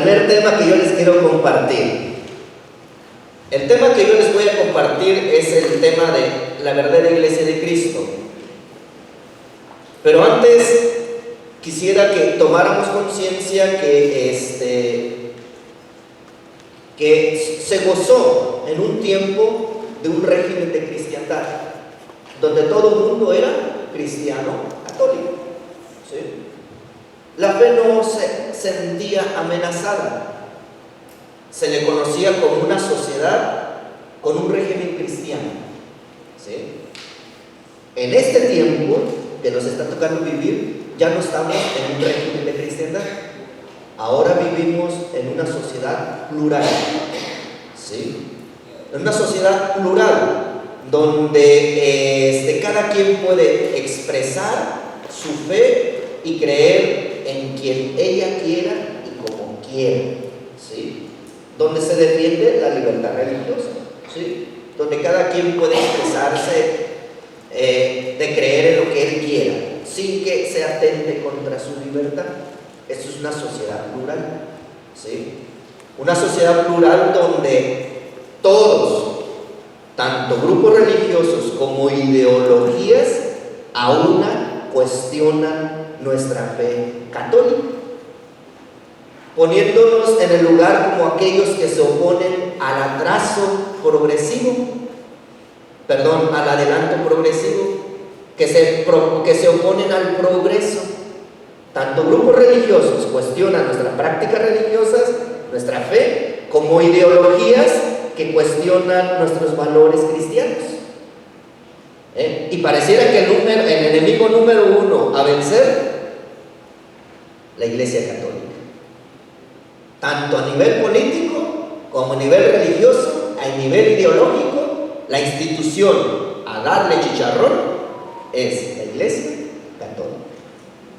primer tema que yo les quiero compartir. El tema que yo les voy a compartir es el tema de la verdadera iglesia de Cristo. Pero antes quisiera que tomáramos conciencia que se gozó en un tiempo de un régimen de cristiandad, donde todo el mundo era cristiano católico, ¿sí? La fe no se sentía amenazada, se le conocía como una sociedad con un régimen cristiano, ¿sí? En este tiempo que nos está tocando vivir, ya no estamos en un régimen de cristiandad. Ahora vivimos en una sociedad plural, ¿sí? En una sociedad plural donde cada quien puede expresar su fe y creer en quien ella quiera y como quiera, ¿sí? Donde se defiende la libertad religiosa, ¿sí? Donde cada quien puede expresarse de creer en lo que él quiera, sin que se atente contra su libertad. Eso es una sociedad plural, ¿sí? Una sociedad plural donde todos, tanto grupos religiosos como ideologías, aunan, cuestionan nuestra fe católica, poniéndonos en el lugar como aquellos que se oponen al al adelanto progresivo, que se oponen al progreso. Tanto grupos religiosos cuestionan nuestras prácticas religiosas, nuestra fe, como ideologías que cuestionan nuestros valores cristianos. Y pareciera que el enemigo número uno a vencer, la Iglesia Católica. Tanto a nivel político como a nivel religioso, a nivel ideológico, la institución a darle chicharrón es la Iglesia Católica.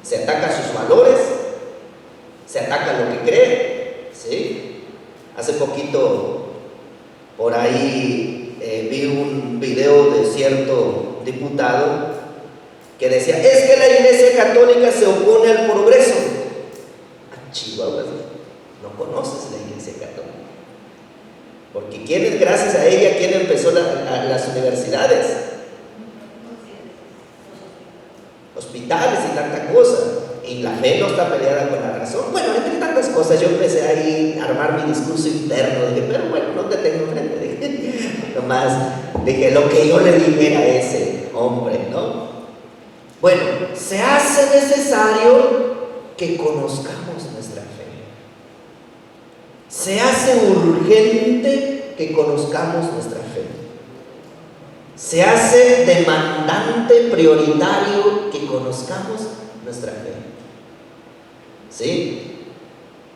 Se ataca sus valores, se ataca lo que cree, ¿sí? Hace poquito por ahí vi un video de cierto diputado que decía: es que la Iglesia Católica se opone al progreso. Chihuahua, no conoces la Iglesia Católica, porque gracias a ella, ¿quién empezó las universidades? Hospitales y tanta cosa, y la fe no está peleada con la razón. Bueno, entre tantas cosas yo empecé ahí a armar mi discurso interno, dije, pero bueno, no te tengo frente, dije, nomás dije lo que yo le dijera a ese hombre, ¿no? Bueno, se hace necesario que conozcamos nuestra fe, se hace urgente que conozcamos nuestra fe. Se hace demandante, prioritario que conozcamos nuestra fe, ¿sí?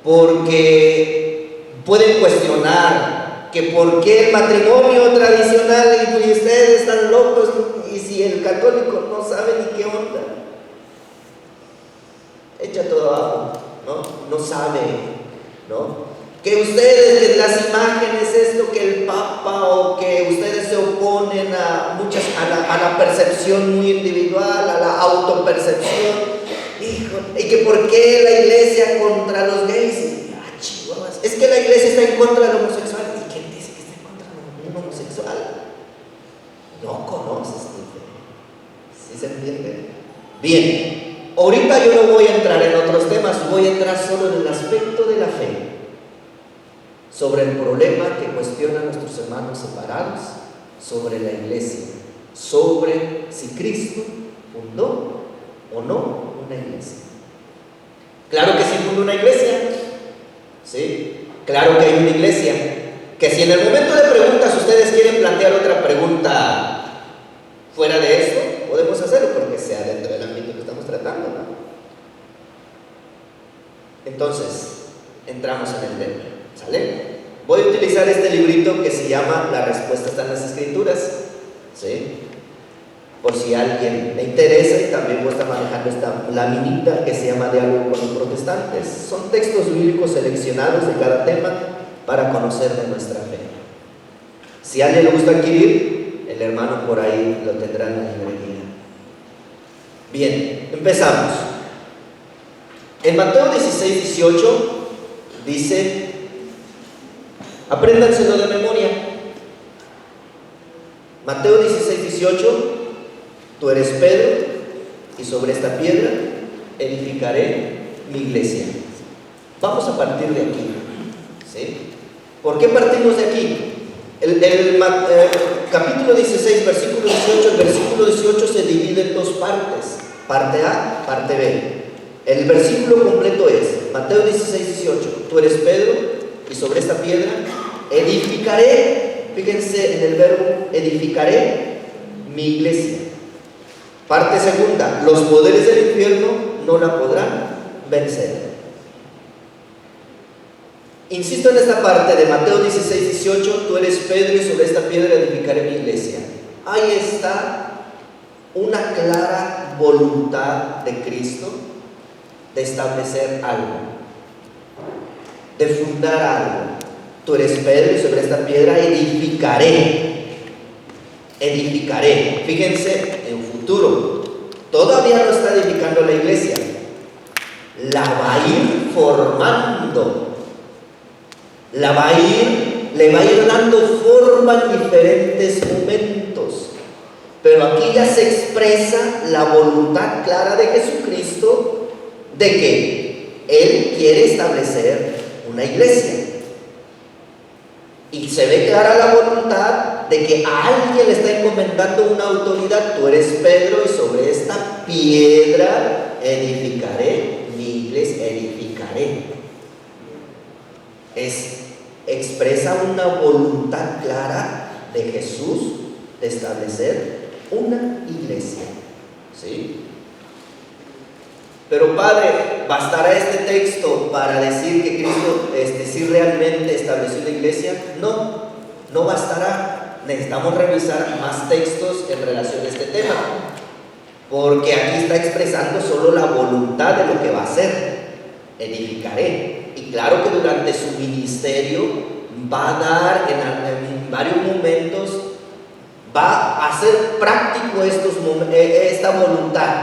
Porque pueden cuestionar que por qué el matrimonio tradicional y ustedes están locos, y si el católico no sabe ni qué onda, echa todo abajo, ¿no? No sabe, ¿no? Que ustedes, que las imágenes, esto, que el Papa, o que ustedes se oponen a la percepción muy individual, a la autopercepción, hijo, y que por qué la iglesia contra los gays, chihuahuas, es que la iglesia está en contra del homosexual. ¿Y quién dice que está en contra de un homosexual? No conoces tu fe, ¿sí se entiende? Bien, ahorita yo no voy a entrar en otros temas, voy a entrar solo en el aspecto de la fe, sobre el problema que cuestionan nuestros hermanos separados, sobre la iglesia, sobre si Cristo fundó o no una iglesia. Claro que sí fundó una iglesia, ¿sí? Claro que hay una iglesia, que si en el momento de preguntas ustedes quieren plantear otra pregunta fuera de esto, podemos hacerlo, porque sea dentro del ámbito que estamos tratando, ¿no? Entonces, entramos en el tema, ¿sale? Voy a utilizar este librito que se llama La respuesta está en las escrituras, ¿sí? Por si a alguien le interesa, y también voy a estar manejando esta laminita que se llama Diálogo con los protestantes. Son textos bíblicos seleccionados de cada tema para conocer de nuestra fe. Si a alguien le gusta adquirir, el hermano por ahí lo tendrá en la librería. Bien, empezamos. En Mateo 16:18 Dice, apréndanselo de memoria. Mateo 16:18, tú eres Pedro, y sobre esta piedra edificaré mi iglesia. Vamos a partir de aquí, ¿sí? ¿Por qué partimos de aquí? El capítulo 16, versículo 18, el versículo 18 se divide en dos partes, parte A, parte B. El versículo completo es Mateo 16:18, tú eres Pedro, y sobre esta piedra edificaré, fíjense en el verbo edificaré mi iglesia. Parte segunda, los poderes del infierno no la podrán vencer. Insisto en esta parte de Mateo 16:18, tú eres Pedro y sobre esta piedra edificaré mi iglesia. Ahí está una clara voluntad de Cristo de establecer algo, de fundar algo. Tú eres Pedro y sobre esta piedra edificaré. Edificaré. Fíjense en futuro. Todavía no está edificando la iglesia. La va a ir formando. Le va a ir dando forma en diferentes momentos. Pero aquí ya se expresa la voluntad clara de Jesucristo de que Él quiere establecer una iglesia. Y se ve clara la voluntad de que a alguien le está encomendando una autoridad. Tú eres Pedro y sobre esta piedra edificaré mi iglesia, edificaré. Expresa una voluntad clara de Jesús de establecer una iglesia, ¿sí? Pero Padre, ¿bastará este texto para decir que Cristo sí realmente estableció una iglesia? No, no bastará. Necesitamos revisar más textos en relación a este tema, porque aquí está expresando solo la voluntad de lo que va a hacer. Edificaré. Y claro que durante su ministerio va a dar en varios momentos, va a hacer práctico esta voluntad,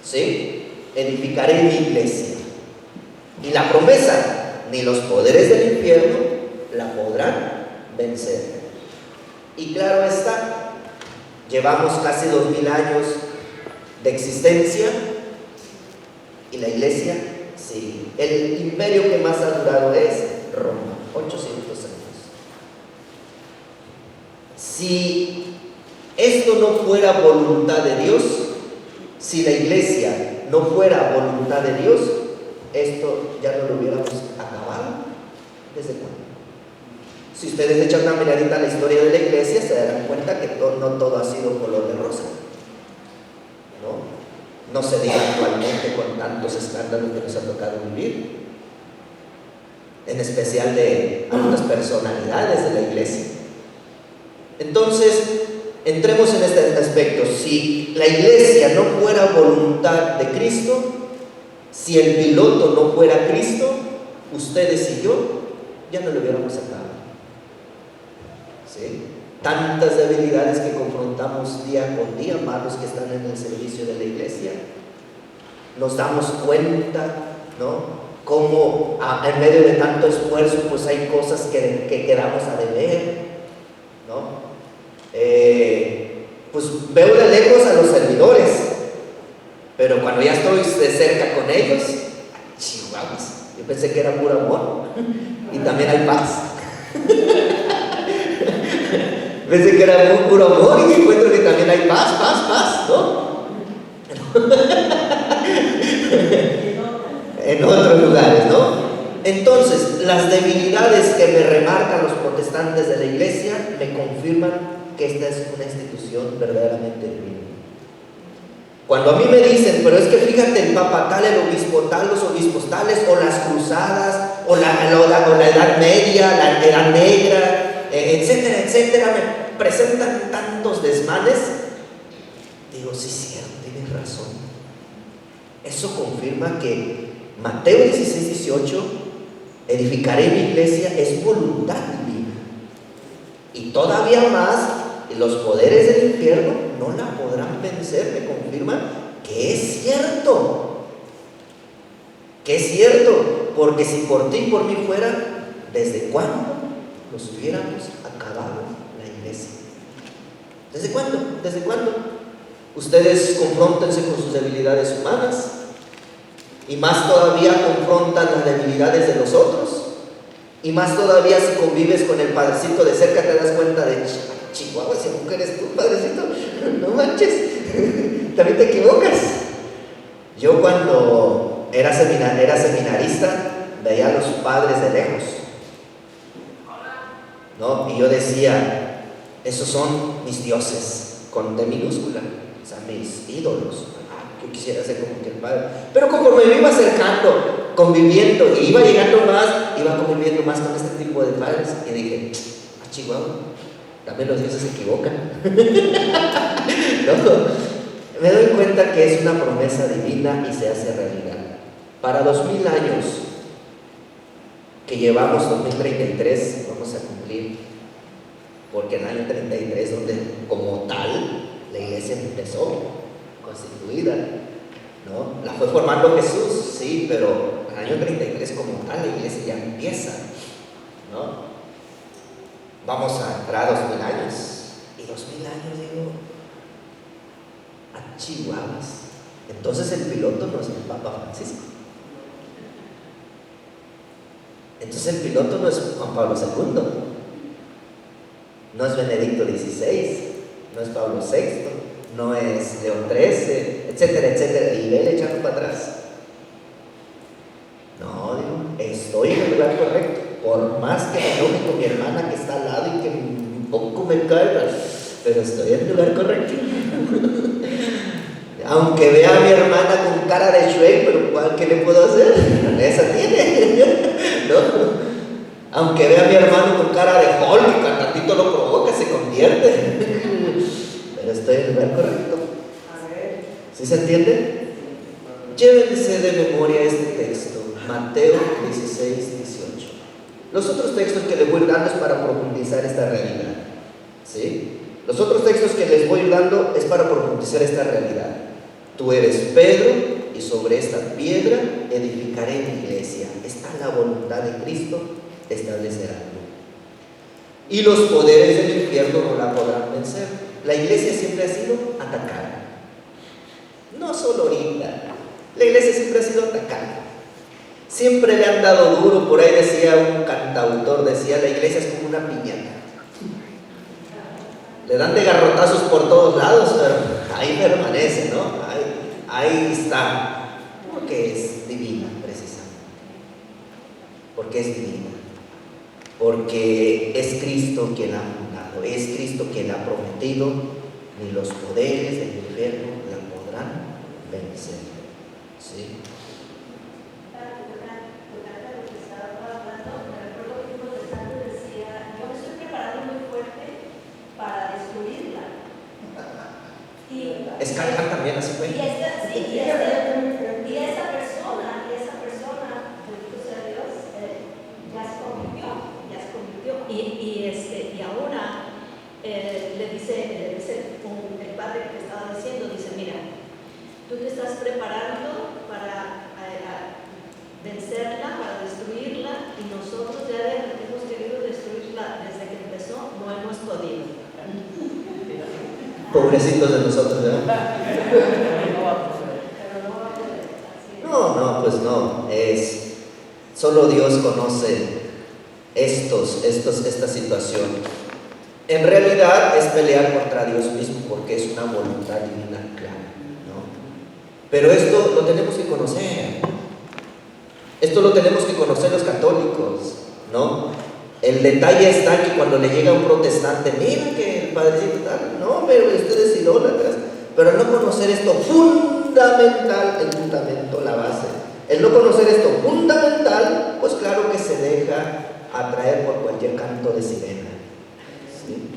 ¿sí? Edificaré mi iglesia. Y la promesa, ni los poderes del infierno la podrán vencer. Y claro está, llevamos casi 2000 años de existencia y la iglesia sigue. El imperio que más ha durado es Roma, 800 años. Si esto no fuera voluntad de Dios, si la iglesia no fuera voluntad de Dios, esto ya no lo hubiéramos acabado. ¿Desde cuándo? Si ustedes echan una miradita a la historia de la iglesia, se darán cuenta que no todo ha sido color de rosa, ¿no? No se diga actualmente con tantos escándalos que nos ha tocado vivir, en especial de algunas personalidades de la iglesia. Entonces, entremos en este aspecto. Si la iglesia no fuera voluntad de Cristo, si el piloto no fuera Cristo, ustedes y yo ya no lo hubiéramos sacado, ¿sí? Tantas debilidades que confrontamos día con día, más los que están en el servicio de la iglesia, nos damos cuenta, ¿no? Cómo en medio de tanto esfuerzo, pues hay cosas que quedamos a deber, ¿no? Pues veo de lejos a los servidores, pero cuando ya estoy de cerca con ellos, chihuahuas, yo pensé que era puro amor y también hay paz. Pensé que era puro amor y encuentro que también hay paz, ¿no? En otros lugares, ¿no? Entonces, las debilidades que me remarcan los protestantes de la iglesia me confirman que esta es una institución verdaderamente divina. Cuando a mí me dicen, pero es que fíjate, el papa tal, el obispo tal, los obispos tales, o las cruzadas, o la Edad Media, la Edad Negra, etcétera, etcétera, me presentan tantos desmanes, digo, sí, cierto, tienes razón. Eso confirma que Mateo 16:18, edificaré mi iglesia, es voluntad divina. Y todavía más, los poderes del infierno no la podrán vencer. Me confirma que es cierto Que es cierto, porque si por ti y por mí fuera, ¿desde cuándo nos hubiéramos acabado la iglesia? ¿Desde cuándo? ¿Desde cuándo? Ustedes confróntense con sus debilidades humanas, y más todavía confrontan las debilidades de los otros, y más todavía si convives con el padrecito de cerca te das cuenta de Chihuahua, si nunca eres tú, padrecito, no manches, también te equivocas. Yo cuando era seminarista veía a los padres de lejos, ¿no? Y yo decía, esos son mis dioses, con D minúscula, o sea, mis ídolos. Yo quisiera ser como que el padre. Pero conforme me iba acercando, conviviendo, y iba llegando más, iba conviviendo más con este tipo de padres, y dije, Chihuahua, también los dioses se equivocan. No, me doy cuenta que es una promesa divina y se hace realidad. Para 2000 años que llevamos, 2033, vamos a cumplir, porque en el año 33, donde como tal la iglesia empezó, constituida, ¿no? La fue formando Jesús, sí, pero en el año 33 como tal la iglesia ya empieza, ¿no? Vamos a entrar a 2000 años, y 2000 años, digo, a Chihuahuas. Entonces el piloto no es el Papa Francisco. Entonces el piloto no es Juan Pablo II, no es Benedicto XVI, no es Pablo VI, no es León XIII, etcétera, etcétera, y vele echando para atrás. No, digo, estoy en el lugar correcto, por más que me enoje con mi hermana que está al lado y que un poco me caiga, pero estoy en el lugar correcto. Aunque vea a mi hermana con cara de Shrek, pero ¿qué le puedo hacer? Esa tiene, ¿no? Aunque vea a mi hermano con cara de Hulk, que cantantito lo provoca, se convierte. Pero estoy en el lugar correcto. ¿Sí se entiende? Llévense de memoria este texto, Mateo 16, 18. Los otros textos que les voy a ir dando es para profundizar esta realidad, ¿sí? Los otros textos que les voy a ir dando es para profundizar esta realidad. Tú eres Pedro, y sobre esta piedra edificaré mi iglesia. Está la voluntad de Cristo de establecer algo. Y los poderes del infierno no la podrán vencer. La iglesia siempre ha sido atacada. No solo ahorita. La iglesia siempre ha sido atacada. Siempre le han dado duro. Por ahí decía un cantautor, decía, la iglesia es como una piñata. Le dan de garrotazos por todos lados, pero ahí permanece, ¿no? Ahí está. Porque es divina, precisamente. Porque es divina. Porque es Cristo quien ha fundado, es Cristo quien ha prometido, ni los poderes del infierno la podrán vencer. ¿Sí? Escarjar también así fue. Y esa persona, bendito sea Dios, ya se convirtió. Y ahora le dice el padre que estaba diciendo, dice, mira, tú te estás preparando para vencerla, para destruirla, y nosotros ya hemos querido destruirla desde que empezó, no hemos podido. Pobrecitos de nosotros, ¿verdad? No, pues no. Solo Dios conoce esta situación. En realidad es pelear contra Dios mismo, porque es una voluntad divina clara, ¿no? Pero esto lo tenemos que conocer. Esto lo tenemos que conocer los católicos, ¿no? El detalle está que cuando le llega un protestante, mira que el padrecito tal, no, pero ustedes idólatras, pero no conocer esto fundamental, el fundamento, la base, el no conocer esto fundamental, pues claro que se deja atraer por cualquier canto de sirena, ¿sí?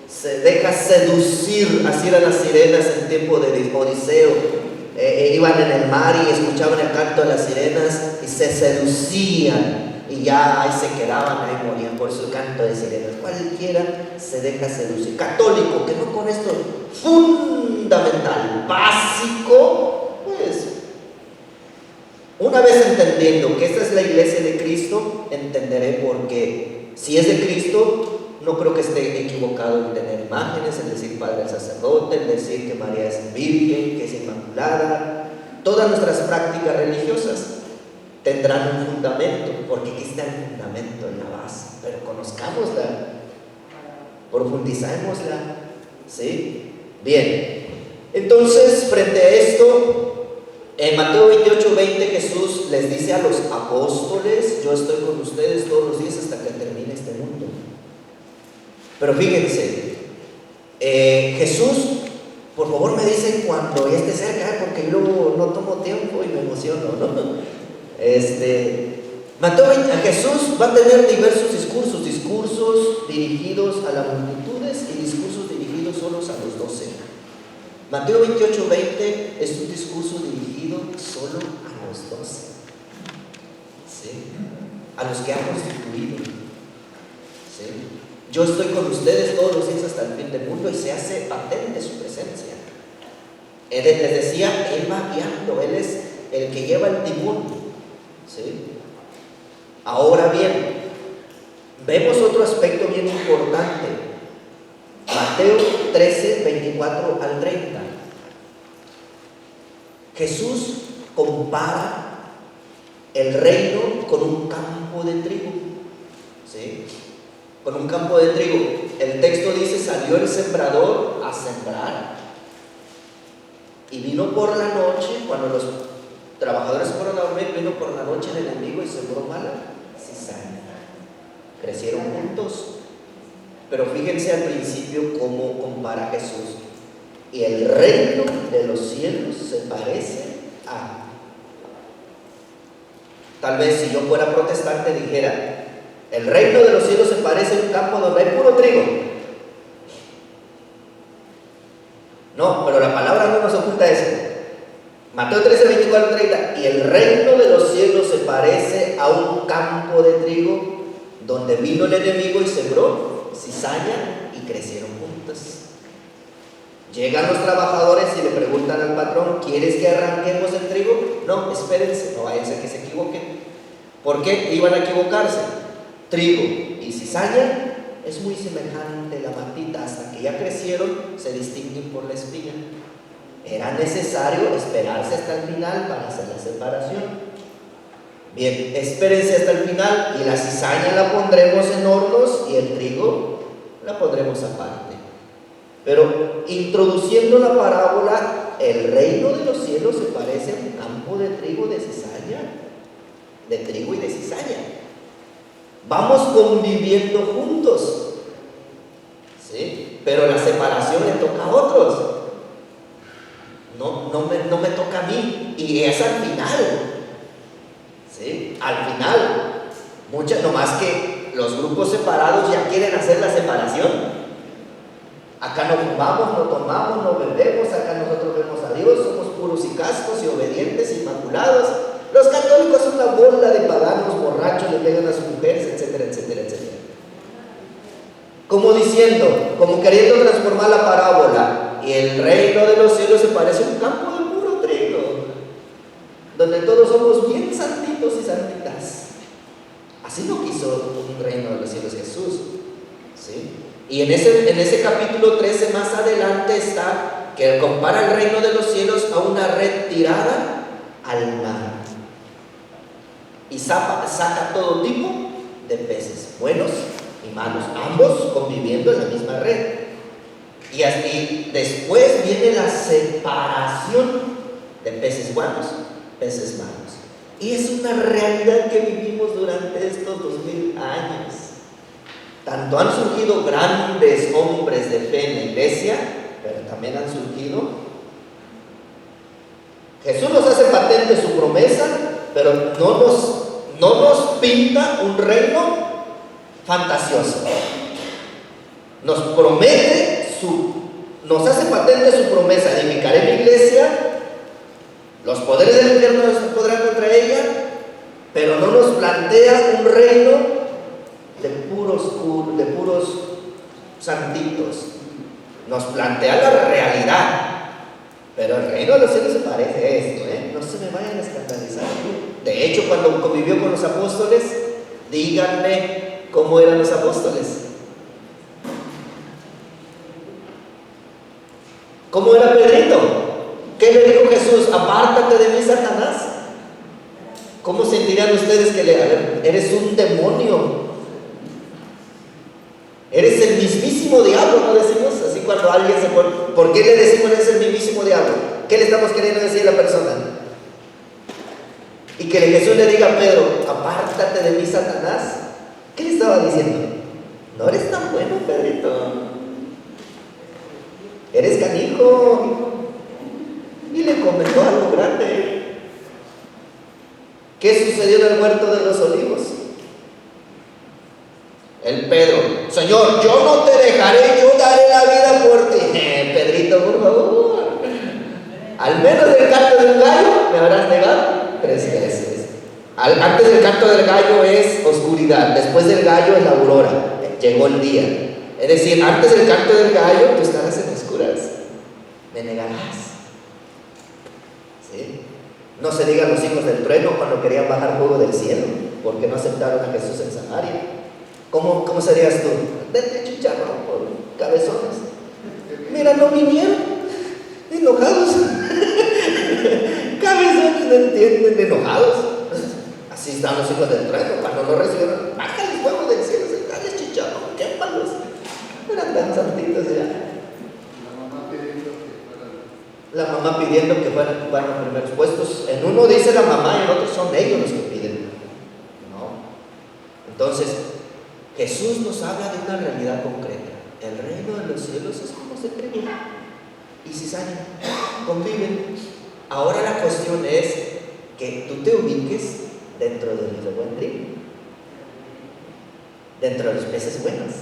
Se deja seducir, así eran las sirenas en tiempo de Odiseo, iban en el mar y escuchaban el canto de las sirenas y se seducían. Y ya ahí se quedaban, ahí morían por su canto de sirenas. Cualquiera se deja seducir. Católico, que no con esto fundamental, básico, pues Una vez entendiendo que esta es la iglesia de Cristo, entenderé por qué. Si es de Cristo, no creo que esté equivocado en tener imágenes, en decir Padre el sacerdote, en decir que María es virgen, que es inmaculada. Todas nuestras prácticas religiosas tendrán un fundamento, porque aquí está el fundamento en la base. Pero conozcámosla, profundicémosla, ¿sí? Bien, entonces frente a esto, en Mateo 28:20 Jesús les dice a los apóstoles: yo estoy con ustedes todos los días hasta que termine este mundo. Pero fíjense, Jesús, por favor me dicen cuando ya esté cerca, porque yo luego no tomo tiempo y me emociono, ¿no? Jesús va a tener diversos discursos dirigidos a las multitudes y discursos dirigidos solos a los 12. Mateo 28:20 es un discurso dirigido solo a los 12, ¿sí? A los que ha constituido, ¿sí? Yo estoy con ustedes todos los días hasta el fin del mundo, y se hace patente su presencia. Les decía, Él va guiando, Él es el que lleva el timón, ¿sí? Ahora bien, vemos otro aspecto bien importante. Mateo 13:24 al 30. Jesús compara el reino con un campo de trigo, ¿sí? Con un campo de trigo. El texto dice: salió el sembrador a sembrar, y vino por la noche, cuando los trabajadores fueron a dormir, vino por la noche el enemigo y sembró mala cizaña. Crecieron juntos. Pero fíjense al principio cómo compara Jesús. Y el reino de los cielos se parece a... Tal vez si yo fuera protestante dijera: el reino de los cielos se parece a un campo donde hay puro trigo. No, pero la palabra no nos oculta eso. Mateo 13:24-30. Y el reino de los cielos se parece a un campo de trigo donde vino el enemigo y sembró cizaña, y crecieron juntas. Llegan los trabajadores y le preguntan al patrón: ¿quieres que arranquemos el trigo? No, espérense, no vaya a ser que se equivoquen. ¿Por qué iban a equivocarse? Trigo y cizaña es muy semejante la matita, hasta que ya crecieron se distinguen por la espiga. Era necesario esperarse hasta el final para hacer la separación. Bien, espérense hasta el final, y la cizaña la pondremos en hornos y el trigo la pondremos aparte. Pero introduciendo la parábola, el reino de los cielos se parece a un campo de trigo y de cizaña. Vamos conviviendo juntos, ¿sí? Pero la separación le toca a otros. No me toca a mí, y es al final. ¿Sí? Al final, no más que los grupos separados ya quieren hacer la separación. Acá no fumamos, no tomamos, no bebemos, acá nosotros vemos a Dios, somos puros y castos y obedientes, inmaculados. Los católicos son una bola de paganos, borrachos, le pegan a sus mujeres, etcétera, etcétera, etcétera. Como diciendo, como queriendo transformar la parábola, y el reino de los cielos se parece a un campo de puro trigo, donde todos somos bien santitos y santitas. Así no quiso un reino de los cielos Jesús, ¿sí? Y en ese capítulo 13 más adelante está que compara el reino de los cielos a una red tirada al mar, y saca todo tipo de peces, buenos y malos, ambos conviviendo en la misma red. Y así después viene la separación de peces buenos, peces malos. Y es una realidad que vivimos durante estos 2000 años. Tanto han surgido grandes hombres de fe en la iglesia, pero también han surgido... Jesús nos hace patente su promesa, pero no nos pinta un reino fantasioso. Nos hace patente su promesa: edificaré mi iglesia, los poderes del infierno no se podrán contra ella, pero no nos plantea un reino de puros santitos. Nos plantea la realidad, pero el reino de los cielos se parece a esto, no se me vayan a escandalizar. De hecho, cuando convivió con los apóstoles, díganme cómo eran los apóstoles. ¿Cómo era Pedrito? ¿Qué le dijo Jesús? Apártate de mí, Satanás. ¿Cómo sentirían ustedes que eres un demonio? Eres el mismísimo diablo, ¿no decimos? Así cuando alguien se pone, ¿por qué le decimos eres el mismísimo diablo? ¿Qué le estamos queriendo decir a la persona? Y que Jesús le diga a Pedro, apártate de mí, Satanás. ¿Qué le estaba diciendo? No eres tan bueno, Pedrito. Eres canijo. Y le comentó algo grande. ¿Qué sucedió en el huerto de los olivos? El Pedro, Señor, yo no te dejaré, yo daré la vida por ti. Pedrito, por favor. Al menos del canto del gallo me habrás negado 3 veces. Antes del canto del gallo es oscuridad, después del gallo es la aurora. Llegó el día. Es decir, antes del canto del gallo tú estarás en oscuras. Me negarás. ¿Sí? No se digan los hijos del trueno cuando querían bajar fuego del cielo, porque no aceptaron a Jesús en Samaria. ¿Cómo serías tú? Vete chicharrón por cabezones. Mira, no vinieron, enojados. Cabezones no entienden, enojados. Así están los hijos del trueno. Cuando no recibieron, bájale fuego del cielo, dale chicharrón, quémalos. Eran tan santitos ya. La mamá pidiendo que fueran a ocupar los primeros puestos. En uno dice la mamá y en otro son ellos los que piden. No. Entonces, Jesús nos habla de una realidad concreta. El reino de los cielos es como ese trigo y cizaña, conviven. Ahora la cuestión es que tú te ubiques dentro de los de buen trigo, dentro de los peces buenos.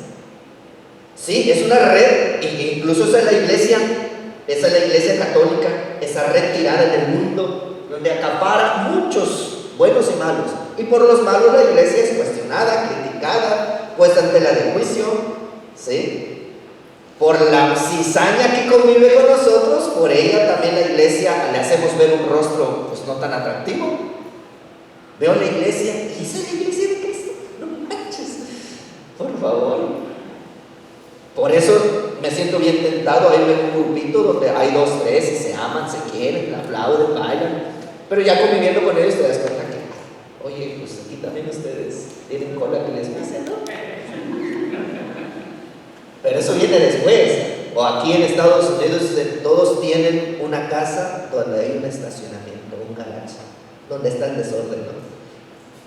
Sí, es una red, incluso esa es la iglesia católica, esa red tirada en el mundo, donde acapara muchos buenos y malos. Y por los malos la iglesia es cuestionada, criticada, puesta en tela de juicio, ¿sí? Por la cizaña que convive con nosotros, por ella también la iglesia le hacemos ver un rostro pues no tan atractivo. Veo la iglesia, y esa es la iglesia de Cristo, no manches, por favor. Por eso me siento bien tentado a irme a un grupito donde hay 2, 3 y se aman, se quieren, aplauden, bailan, pero ya conviviendo con ellos te das cuenta que, oye, pues aquí también ustedes tienen cola que les pise, ¿no? Pero eso viene después. O aquí en Estados Unidos todos tienen una casa donde hay un estacionamiento, un garage, donde está el desorden, ¿no?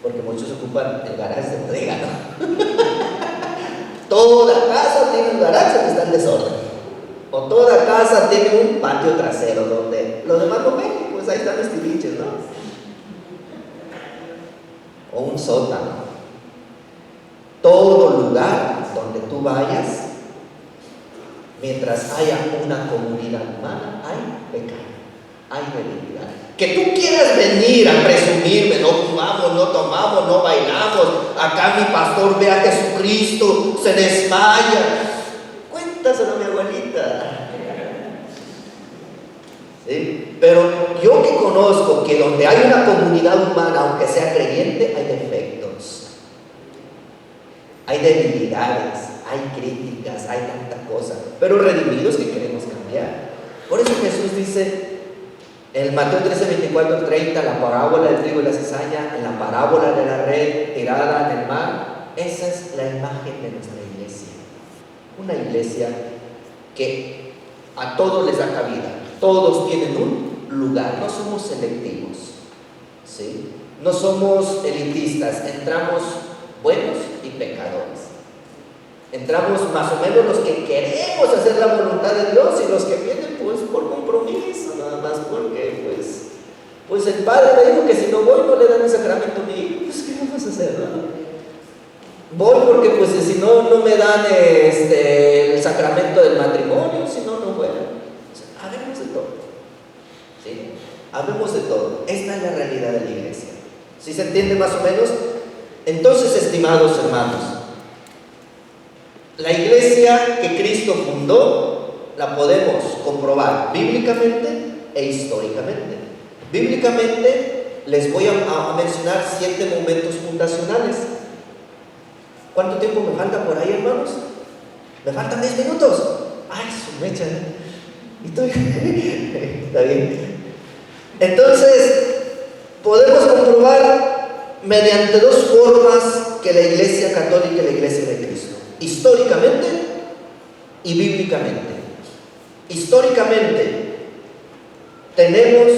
Porque muchos ocupan el garage de bodega, ¿no? Toda casa tiene un garage donde está el desorden. O toda casa tiene un patio trasero donde los demás no ven, pues ahí están los tiliches, ¿no? O un sótano. Todo lugar donde tú vayas, mientras haya una comunidad humana, hay pecado, hay debilidad. Que tú quieras venir a presumirme, no fumamos, no tomamos, no bailamos, acá mi pastor ve a Jesucristo, se desmaya. Cuéntaselo a mi abuelita. ¿Sí? Pero yo que conozco que donde hay una comunidad humana, aunque sea creyente, hay defectos, hay debilidades, hay críticas, hay tanta cosa, pero redimidos que queremos cambiar. Por eso Jesús dice en Mateo 13, 24, 30, la parábola del trigo y la cizaña, en la parábola de la red tirada en el mar, esa es la imagen de nuestra iglesia. Una iglesia que a todos les da cabida, todos tienen un lugar, no somos selectivos, ¿sí? No somos elitistas, entramos buenos y pecadores. Entramos más o menos los que queremos hacer la voluntad de Dios y los que vienen pues por compromiso, nada más porque pues el padre me dijo que si no voy no le dan el sacramento a mi hijo. Pues ¿qué vamos a hacer? ¿No? Voy porque pues si no me dan el sacramento del matrimonio, si no voy. O sea, habemos de todo, ¿sí? Habemos de todo. Esta es la realidad de la iglesia. ¿Sí se entiende más o menos? Entonces, estimados hermanos, la iglesia que Cristo fundó la podemos comprobar bíblicamente e históricamente. Bíblicamente les voy a mencionar 7 momentos fundacionales. ¿Cuánto tiempo me falta por ahí, hermanos? Me faltan 10 minutos. Ay, su mecha. Está bien. Entonces, podemos comprobar mediante 2 formas que la Iglesia Católica es la Iglesia de Cristo: históricamente y bíblicamente. Históricamente, tenemos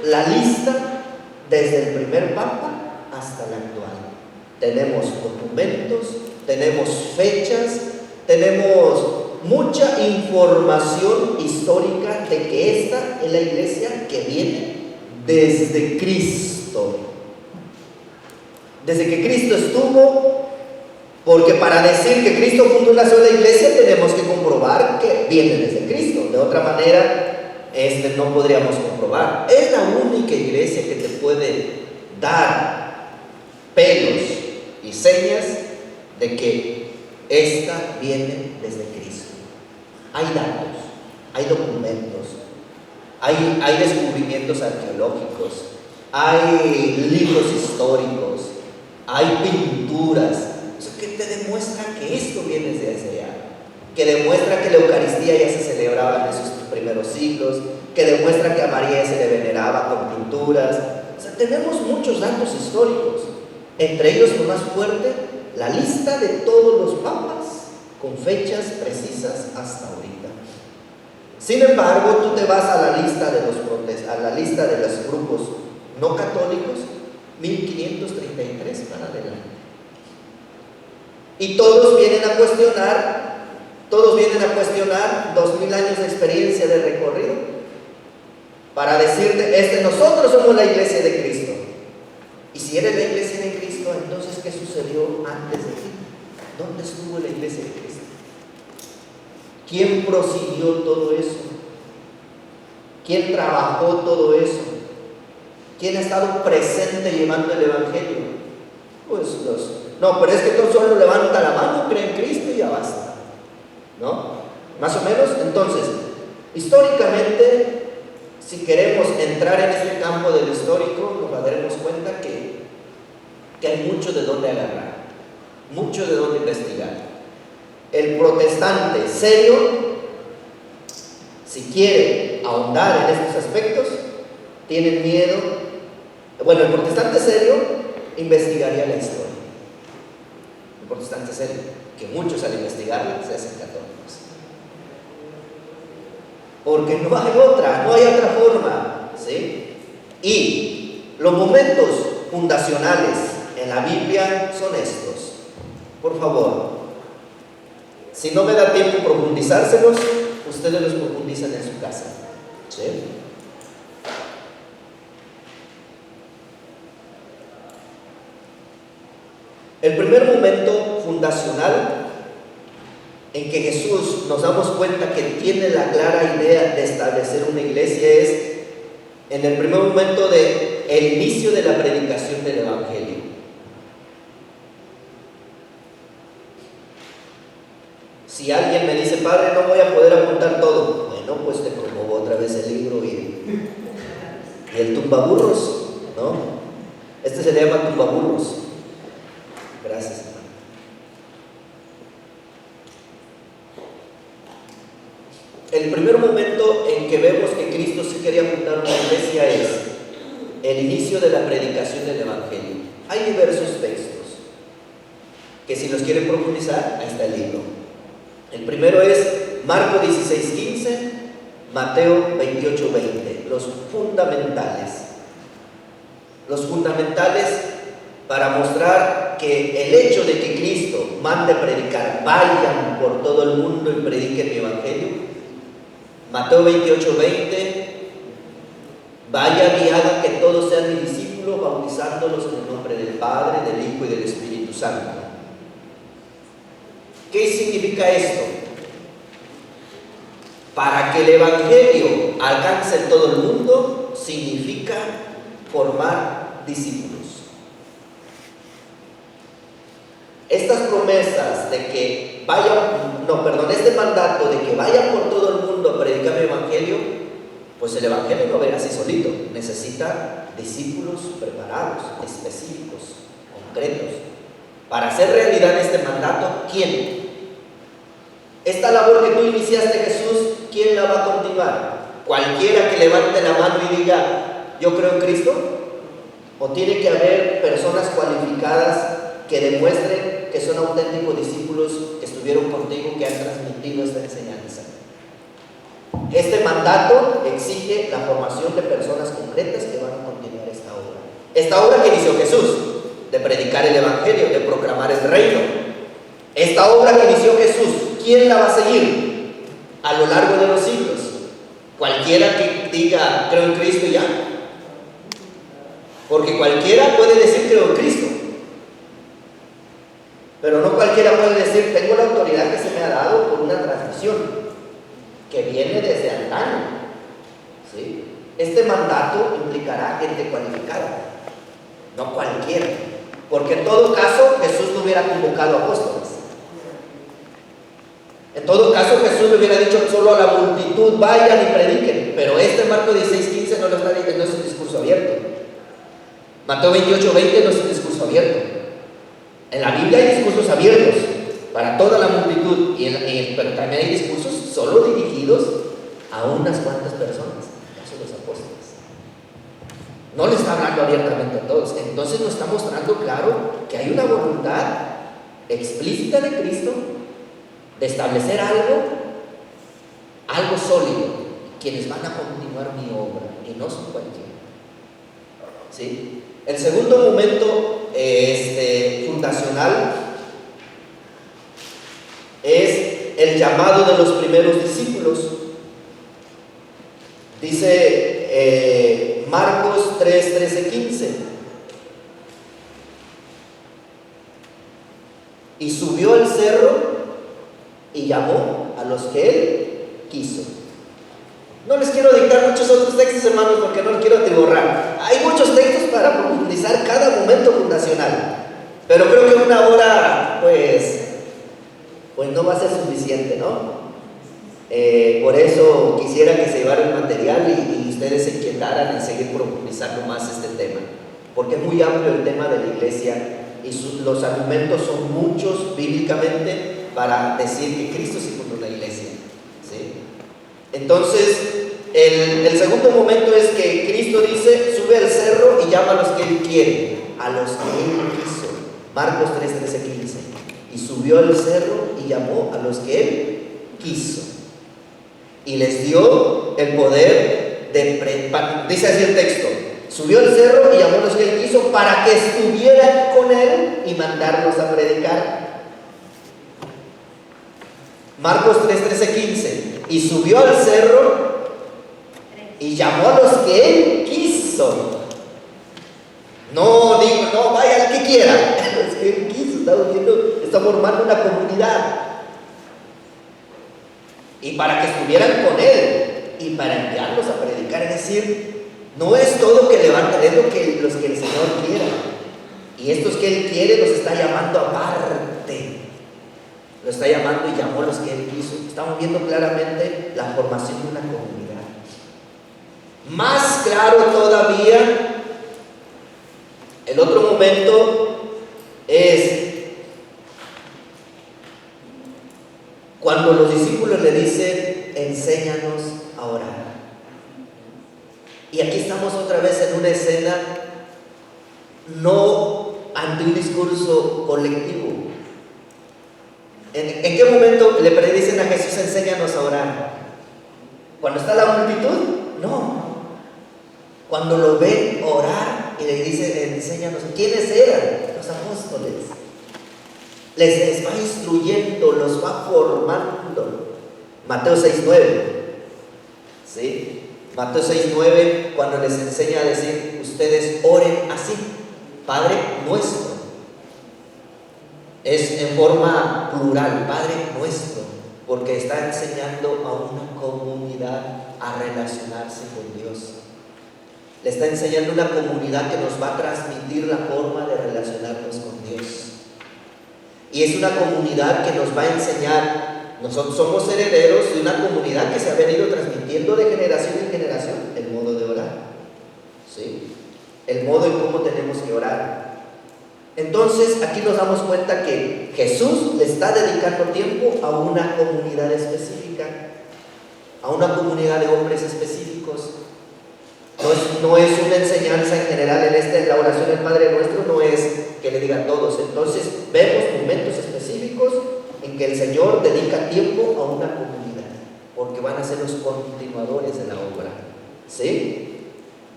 la lista desde el primer Papa hasta el actual. Tenemos documentos, tenemos fechas, tenemos mucha información histórica de que esta es la iglesia que viene desde Cristo. Desde que Cristo estuvo, porque para decir que Cristo fundó una sola iglesia tenemos que comprobar que viene desde Cristo. De otra manera, no podríamos comprobar. Es la única iglesia que te puede dar pelos y señas de que esta viene desde Cristo. Hay datos, hay documentos, hay descubrimientos arqueológicos, hay libros históricos, hay pinturas, que te demuestran que esto viene desde allá, que demuestra que la Eucaristía ya se celebraba en esos primeros siglos, que demuestra que a María se le veneraba con pinturas. Tenemos muchos datos históricos, entre ellos lo más fuerte, la lista de todos los papas con fechas precisas hasta ahorita. Sin embargo, tú te vas a la lista de los grupos no católicos, 1533 para adelante, y todos vienen a cuestionar 2000 años de experiencia de recorrido para decirte, nosotros somos la iglesia de Cristo. Y si eres la iglesia de Cristo, entonces ¿qué sucedió antes de ti? ¿Dónde estuvo la iglesia de Cristo? ¿Quién prosiguió todo eso? ¿Quién trabajó todo eso? ¿Quién ha estado presente llevando el evangelio? No, pero es que tú solo levanta la mano, cree en Cristo y ya basta, ¿no? Más o menos. Entonces, históricamente, si queremos entrar en este campo del histórico, nos daremos cuenta que hay mucho de dónde agarrar, mucho de dónde investigar. El protestante serio, si quiere ahondar en estos aspectos, tiene miedo. Bueno, el protestante serio investigaría la historia. El protestante serio, que muchos al investigarla se hacen católicos. Porque no hay otra forma, ¿sí? Y los momentos fundacionales en la Biblia son estos. Por favor, si no me da tiempo profundizárselos, ustedes los profundizan en su casa, ¿sí? El primer momento fundacional en que Jesús nos damos cuenta que tiene la clara idea de establecer una iglesia es en el primer momento del inicio de la predicación del Evangelio. Si alguien me dice, Padre, no voy a poder apuntar todo, bueno, pues te promuevo otra vez el libro y el tumbaburros, ¿no? Este se le llama tumbaburros. Gracias, hermano. El primer momento en que vemos que Cristo sí quería fundar una iglesia es el inicio de la predicación del Evangelio. Hay diversos textos que si los quieren profundizar, ahí está el libro. El primero es Marcos 16:15, Mateo 28:20, los fundamentales. Los fundamentales para mostrar que el hecho de que Cristo mande predicar, vayan por todo el mundo y prediquen mi Evangelio. Mateo 28:20, vayan y hagan que todos sean mis discípulos, bautizándolos en el nombre del Padre, del Hijo y del Espíritu Santo. ¿Qué significa esto? Para que el Evangelio alcance todo el mundo, significa formar discípulos. Estas promesas de que este mandato de que vayan por todo el mundo a predicar el Evangelio, Pues el Evangelio no viene así solito, necesita discípulos preparados, específicos, concretos, para hacer realidad este mandato. ¿Quién? Esta labor que tú iniciaste, Jesús, ¿quién la va a continuar? ¿Cualquiera que levante la mano y diga, yo creo en Cristo? ¿O tiene que haber personas cualificadas que demuestren que son auténticos discípulos que estuvieron contigo, que han transmitido esta enseñanza? Este mandato exige la formación de personas concretas que van a continuar esta obra. Esta obra que inició Jesús, de predicar el Evangelio, de proclamar el reino. Esta obra que inició Jesús, ¿quién la va a seguir a lo largo de los siglos? Cualquiera que diga, creo en Cristo y ya. Porque cualquiera puede decir, creo en Cristo. Pero no cualquiera puede decir, tengo la autoridad que se me ha dado por una transmisión que viene desde antaño. ¿Sí? Este mandato implicará gente cualificada, no cualquiera. Porque en todo caso Jesús no hubiera convocado apóstoles. En todo caso Jesús le hubiera dicho solo a la multitud, vayan y prediquen. Pero Marcos 16:15 no lo está diciendo, no es un discurso abierto. Mateo 28:20 no es un discurso abierto. En la Biblia hay discursos abiertos para toda la multitud, pero también hay discursos solo dirigidos a unas cuantas personas, en el caso de los apóstoles. No le está hablando abiertamente a todos. Entonces nos está mostrando claro que hay una voluntad explícita de Cristo de establecer algo sólido, quienes van a continuar mi obra, y no son cualquiera. ¿Sí? El segundo momento fundacional es el llamado de los primeros discípulos. Dice Marcos 3:13-15: y subió al cerro y llamó a los que él quiso. No les quiero dictar muchos otros textos, hermanos, porque no los quiero atiborrar. Hay muchos textos para profundizar cada momento fundacional, pero creo que una hora pues no va a ser suficiente, ¿no? Por eso quisiera que se llevara el material y ustedes se inquietaran en seguir profundizando más este tema, porque es muy amplio el tema de la iglesia y los argumentos son muchos bíblicamente para decir que Cristo sí fundó una iglesia. ¿Sí? Entonces, el segundo momento es que Cristo dice, sube al cerro y llama a los que él quiere, a los que él quiso. Marcos 3:13-15. Y subió al cerro y llamó a los que él quiso. Y les dio el poder dice así el texto, subió al cerro y llamó a los que él quiso para que estuvieran con él y mandarlos a predicar. Marcos 3:13-15. Y subió al cerro y llamó a los que él quiso. No digo, no, vaya al que quiera. Los que él quiso, está formando una comunidad. Y para que estuvieran con él y para enviarlos a predicar, es decir, no es todo que levanta, es los que el Señor quiera. Y estos que él quiere los está llamando aparte. Lo está llamando y llamó a los que él quiso. Estamos viendo claramente la formación de una comunidad. Más claro todavía, el otro momento es cuando los discípulos le dicen, enséñanos a orar. Y aquí estamos otra vez en una escena, no ante un discurso colectivo. ¿En qué momento le predicen a Jesús, enséñanos a orar? ¿Cuando está la multitud? No. Cuando lo ven orar y le dicen, enséñanos. ¿Quiénes eran? Los apóstoles. Les va instruyendo, los va formando. Mateo 6:9. ¿Sí? Mateo 6:9, cuando les enseña a decir, ustedes oren así, Padre nuestro. Es en forma plural, Padre nuestro, porque está enseñando a una comunidad a relacionarse con Dios. Le está enseñando una comunidad que nos va a transmitir la forma de relacionarnos con Dios. Y es una comunidad que nos va a enseñar Nosotros somos herederos de una comunidad que se ha venido transmitiendo de generación en generación el modo de orar, ¿sí? El modo en cómo tenemos que orar. Entonces, aquí nos damos cuenta que Jesús le está dedicando tiempo a una comunidad específica, a una comunidad de hombres específicos. No es una enseñanza en general en la oración del Padre Nuestro, no es que le diga a todos. Entonces, vemos momentos específicos en que el Señor dedica tiempo a una comunidad, porque van a ser los continuadores de la obra, ¿sí?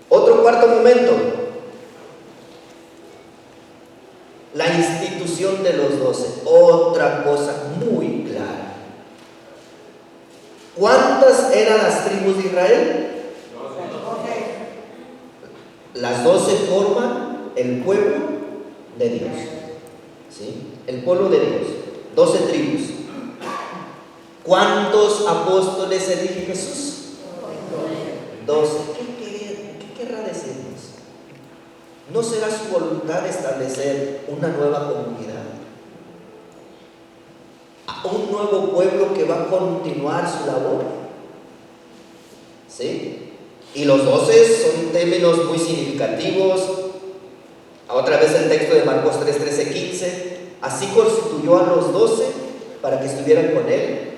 Otro cuarto momento, la institución de los 12, otra cosa muy clara. ¿Cuántas eran las tribus de Israel? Las 12 forman el pueblo de Dios, ¿sí? El pueblo de Dios, 12 tribus. ¿Cuántos apóstoles elige Jesús? 12. ¿Qué querrá decirnos? ¿No será su voluntad establecer una nueva comunidad? Un nuevo pueblo que va a continuar su labor, ¿sí? Y los 12 son términos muy significativos. Otra vez el texto de Marcos 3, 13, 15. Así constituyó a los 12 para que estuvieran con él